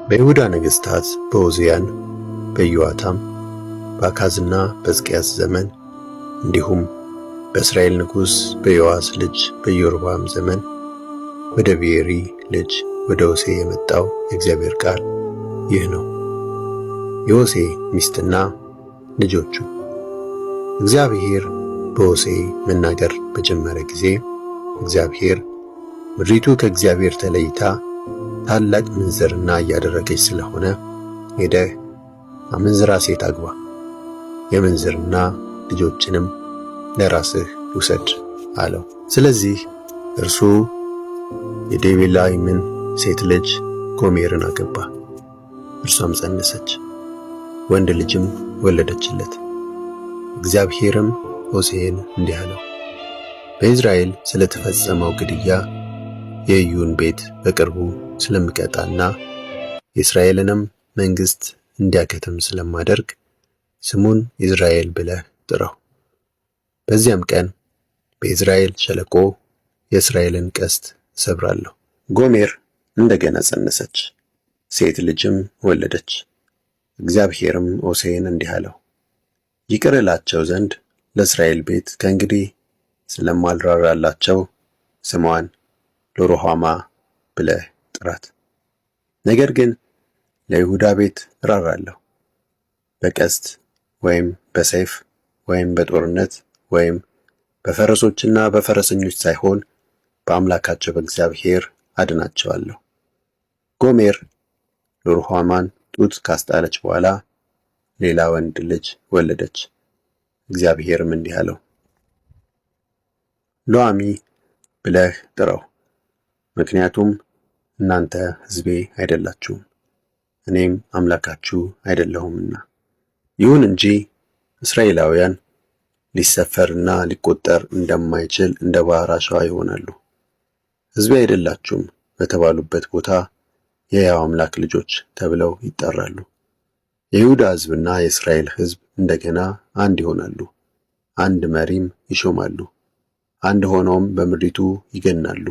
በይሁዳ ነገሥታት በዖዝያን፣ በኢዮአታም፣ በአካዝና በሕዝቅያስ ዘመን እንዲሁም በእስራኤል ንጉሥ በዮአስ ልጅ በኢዮርብዓም ዘመን ወደ ብኤሪ ልጅ ወደ ሆሴዕ የመጣው የእግዚአብሔር ቃል ይህ ነው። የሆሴዕ ሚስትና ልጆቹ። እግዚአብሔር በሆሴዕ መናገር በጀመረ ጊዜ እግዚአብሔር ምድሪቱ ከእግዚአብሔር ተለይታ ታላቅ ምንዝርና እያደረገች ስለሆነ ሄደህ አመንዝራ ሴት አግባ፣ የምንዝርና ልጆችንም ለራስህ ውሰድ አለው። ስለዚህ እርሱ የዴቤላይምን ሴት ልጅ ጎሜርን አገባ። እርሷም ጸነሰች፣ ወንድ ልጅም ወለደችለት። እግዚአብሔርም ሆሴዕን እንዲህ አለው፣ በኢዝራኤል ስለተፈጸመው ግድያ የኢዩን ቤት በቅርቡ ስለምቀጣና የእስራኤልንም መንግሥት እንዲያከትም ስለማደርግ ስሙን ኢዝራኤል ብለህ ጥራው። በዚያም ቀን በኢዝራኤል ሸለቆ የእስራኤልን ቀስት እሰብራለሁ። ጎሜር እንደገና ጸነሰች፣ ሴት ልጅም ወለደች። እግዚአብሔርም ሆሴዕን እንዲህ አለው፣ ይቅር እላቸው ዘንድ ለእስራኤል ቤት ከእንግዲህ ስለማልራራላቸው ስሟን ሎሩሃማ ብለህ ጥራት። ነገር ግን ለይሁዳ ቤት እራራለሁ፣ በቀስት ወይም በሰይፍ ወይም በጦርነት ወይም በፈረሶችና በፈረሰኞች ሳይሆን በአምላካቸው በእግዚአብሔር አድናቸዋለሁ። ጎሜር ሎሩሃማን ጡት ካስጣለች በኋላ ሌላ ወንድ ልጅ ወለደች። እግዚአብሔርም እንዲህ አለው፣ ሎዓሚ ብለህ ጥራው፣ ምክንያቱም እናንተ ሕዝቤ አይደላችሁም እኔም አምላካችሁ አይደለሁምና። ይሁን እንጂ እስራኤላውያን ሊሰፈርና ሊቆጠር እንደማይችል እንደ ባህር አሸዋ ይሆናሉ። ሕዝቤ አይደላችሁም በተባሉበት ቦታ የሕያው አምላክ ልጆች ተብለው ይጠራሉ። የይሁዳ ሕዝብና የእስራኤል ሕዝብ እንደገና አንድ ይሆናሉ፣ አንድ መሪም ይሾማሉ፣ አንድ ሆነውም በምድሪቱ ይገናሉ።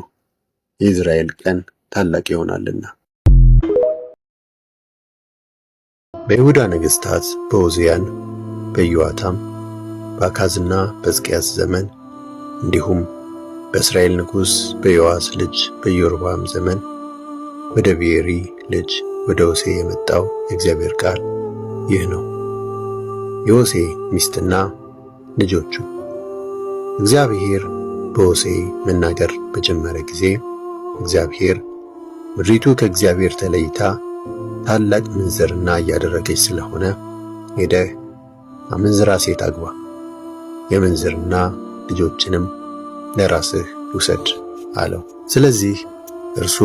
የኢዝራኤል ቀን ታላቅ ይሆናልና። በይሁዳ ነገሥታት በዖዝያን፣ በኢዮአታም፣ በአካዝና በሕዝቅያስ ዘመን እንዲሁም በእስራኤል ንጉሥ በዮአስ ልጅ በኢዮርብዓም ዘመን ወደ ብኤሪ ልጅ ወደ ሆሴዕ የመጣው የእግዚአብሔር ቃል ይህ ነው። የሆሴዕ ሚስትና ልጆቹ። እግዚአብሔር በሆሴዕ መናገር በጀመረ ጊዜ እግዚአብሔር ምድሪቱ ከእግዚአብሔር ተለይታ ታላቅ ምንዝርና እያደረገች ስለሆነ ሄደህ አመንዝራ ሴት አግባ፣ የምንዝርና ልጆችንም ለራስህ ውሰድ አለው። ስለዚህ እርሱ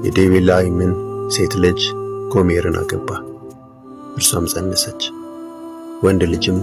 የዴቤላይምን ሴት ልጅ ጎሜርን አገባ። እርሷም ጸነሰች፣ ወንድ ልጅም